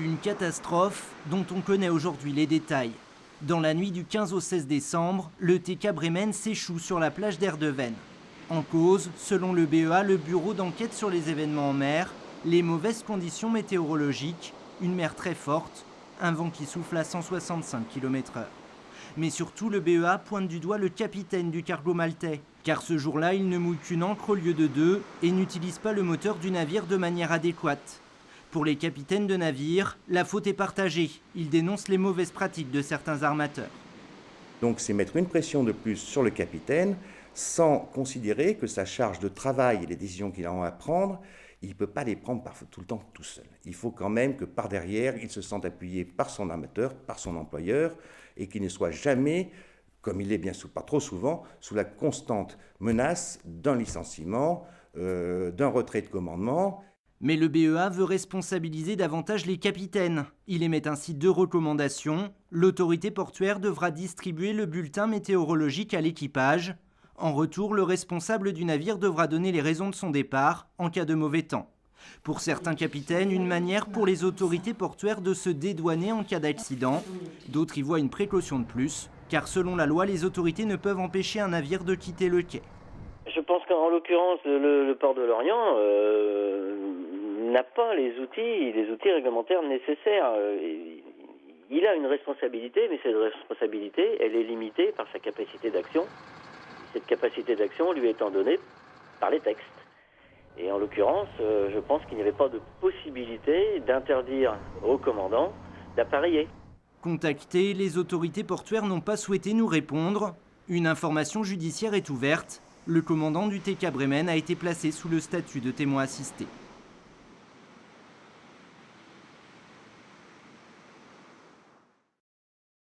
Une catastrophe dont on connaît aujourd'hui les détails. Dans la nuit du 15 au 16 décembre, le TK Bremen s'échoue sur la plage d'Erdeven. En cause, selon le BEA, le bureau d'enquête sur les événements en mer, les mauvaises conditions météorologiques, une mer très forte, un vent qui souffle à 165 km/h. Mais surtout, le BEA pointe du doigt le capitaine du cargo maltais, car ce jour-là, il ne mouille qu'une ancre au lieu de deux et n'utilise pas le moteur du navire de manière adéquate. Pour les capitaines de navires, la faute est partagée. Ils dénoncent les mauvaises pratiques de certains armateurs. Donc c'est mettre une pression de plus sur le capitaine sans considérer que sa charge de travail et les décisions qu'il a à prendre, il ne peut pas les prendre tout le temps tout seul. Il faut quand même que par derrière, il se sente appuyé par son armateur, par son employeur, et qu'il ne soit jamais, comme il est pas trop souvent, sous la constante menace d'un licenciement, d'un retrait de commandement. Mais le BEA veut responsabiliser davantage les capitaines. Il émet ainsi 2 recommandations. L'autorité portuaire devra distribuer le bulletin météorologique à l'équipage. En retour, le responsable du navire devra donner les raisons de son départ en cas de mauvais temps. Pour certains capitaines, une manière pour les autorités portuaires de se dédouaner en cas d'accident. D'autres y voient une précaution de plus, car selon la loi, les autorités ne peuvent empêcher un navire de quitter le quai. Je pense qu'en l'occurrence, le port de Lorient n'a pas les outils réglementaires nécessaires. Il a une responsabilité, mais cette responsabilité, elle est limitée par sa capacité d'action. Cette capacité d'action lui étant donnée par les textes. Et en l'occurrence, je pense qu'il n'y avait pas de possibilité d'interdire au commandant d'appareiller. Contactés, les autorités portuaires n'ont pas souhaité nous répondre. Une information judiciaire est ouverte. Le commandant du TK Bremen a été placé sous le statut de témoin assisté.